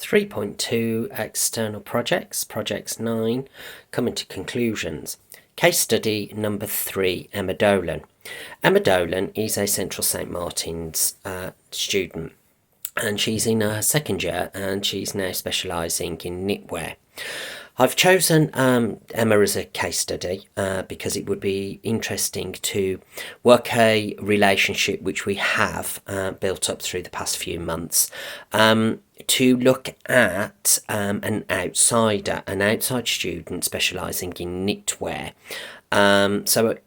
3.2 External Projects 9, coming to conclusions. Case study number 3, Emma Dolan. Emma Dolan is a Central St Martin's student, and she's in her second year and she's now specialising in knitwear. I've chosen Emma as a case study because it would be interesting to work a relationship which we have built up through the past few months, to look at an outside student specialising in knitwear. So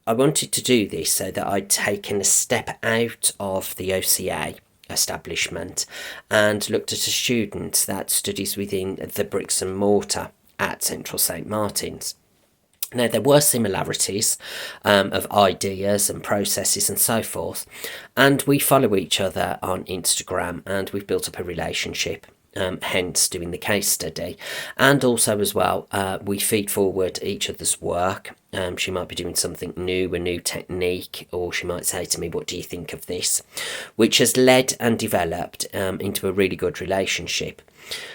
I wanted to do this so that I'd taken a step out of the OCA establishment and looked at a student that studies within the bricks and mortar at Central St Martin's. Now, there were similarities of ideas and processes and so forth, and we follow each other on Instagram and we've built up a relationship, hence doing the case study. And also as well, we feed forward each other's work. She might be doing something new, a new technique, or she might say to me, what do you think of this? Which has led and developed into a really good relationship.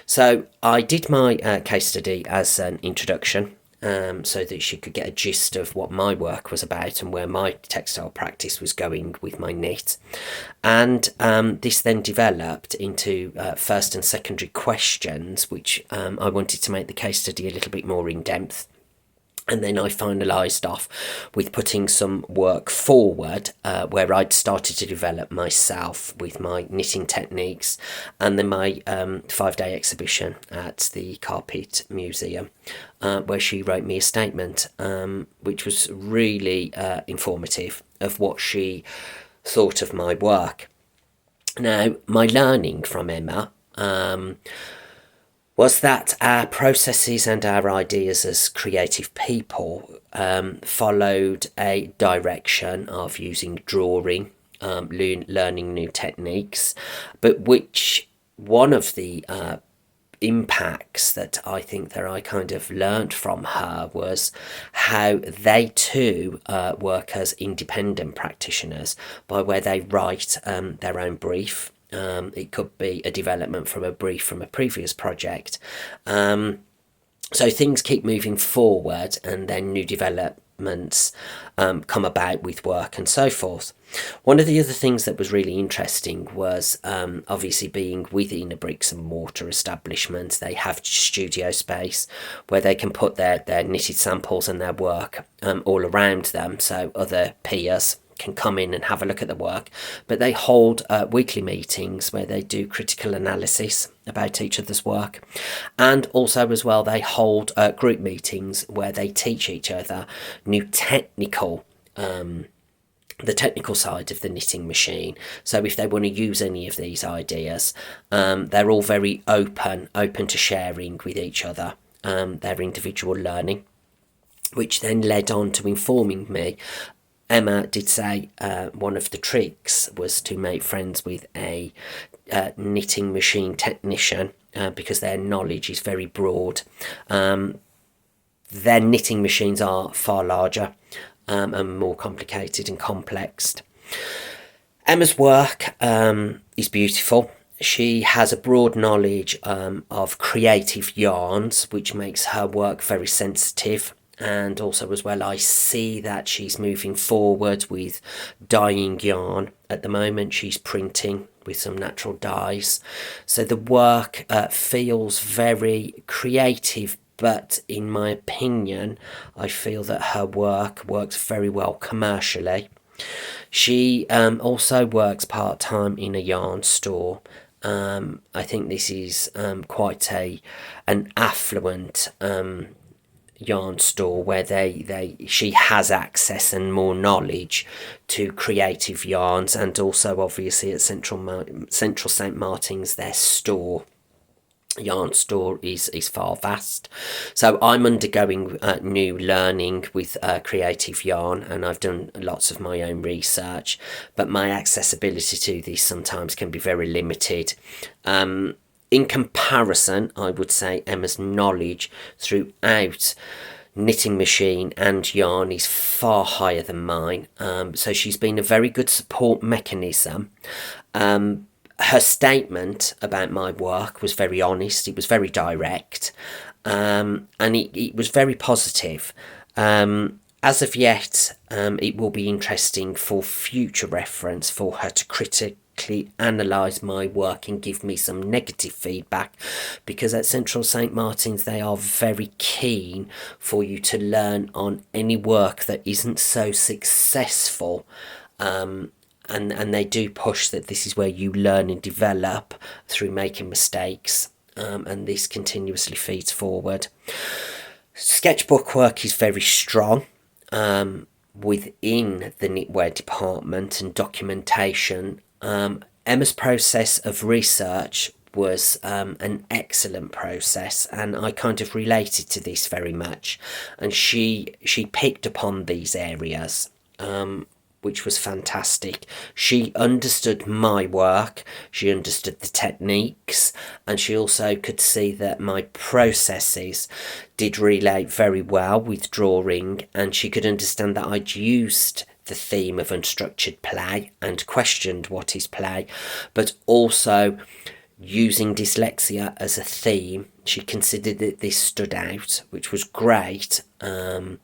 So I did my case study as an introduction, so that she could get a gist of what my work was about and where my textile practice was going with my knit. And this then developed into first and secondary questions, which I wanted to make the case study a little bit more in depth. And then I finalised off with putting some work forward where I'd started to develop myself with my knitting techniques, and then my 5-day exhibition at the Carpet Museum, where she wrote me a statement, which was really informative of what she thought of my work. Now, my learning from Emma was that our processes and our ideas as creative people followed a direction of using drawing, learning new techniques, but which one of the impacts that I think that I kind of learnt from her was how they too work as independent practitioners by where they write their own brief. It could be a development from a brief from a previous project. So things keep moving forward, and then new developments come about with work and so forth. One of the other things that was really interesting was obviously being within a bricks and mortar establishment. They have studio space where they can put their knitted samples and their work all around them, so other peers can come in and have a look at the work. But they hold weekly meetings where they do critical analysis about each other's work, and also as well they hold group meetings where they teach each other new technical the technical side of the knitting machine. So if they want to use any of these ideas, they're all very open to sharing with each other their individual learning, which then led on to informing me. Emma did say one of the tricks was to make friends with a knitting machine technician because their knowledge is very broad. Their knitting machines are far larger and more complicated and complex. Emma's work is beautiful. She has a broad knowledge of creative yarns, which makes her work very sensitive. And also as well, I see that she's moving forward with dyeing yarn. At the moment, she's printing with some natural dyes. So the work feels very creative, but in my opinion, I feel that her work works very well commercially. She also works part-time in a yarn store. I think this is quite an affluent yarn store where she has access and more knowledge to creative yarns, and also obviously at Central St Martin's, their yarn store is far vast. So I'm undergoing new learning with creative yarn, and I've done lots of my own research, but my accessibility to this sometimes can be very limited. In comparison, I would say Emma's knowledge throughout knitting machine and yarn is far higher than mine. So she's been a very good support mechanism. her statement about my work was very honest, it was very direct, and it was very positive. As of yet, it will be interesting for future reference for her to critically analyse my work and give me some negative feedback, because at Central St Martin's they are very keen for you to learn on any work that isn't so successful. And they do push that this is where you learn and develop through making mistakes, and this continuously feeds forward. Sketchbook work is very strong within the knitwear department and documentation. Emma's process of research was an excellent process, and I kind of related to this very much, and she picked upon these areas, which was fantastic. She understood my work, she understood the techniques, and she also could see that my processes did relate very well with drawing, and she could understand that I'd used the theme of unstructured play and questioned what is play, but also using dyslexia as a theme. She considered that this stood out, which was great, and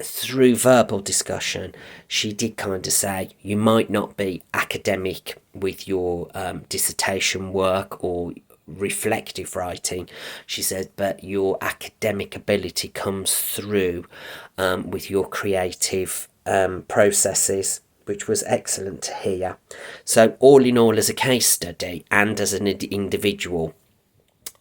through verbal discussion, she did kind of say, you might not be academic with your dissertation work or reflective writing, she said, but your academic ability comes through with your creative processes, which was excellent to hear. So all in all, as a case study and as an individual,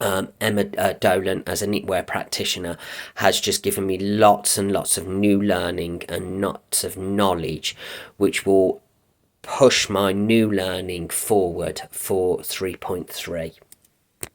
Emma Dolan, as a knitwear practitioner, has just given me lots and lots of new learning and lots of knowledge, which will push my new learning forward for 3.3.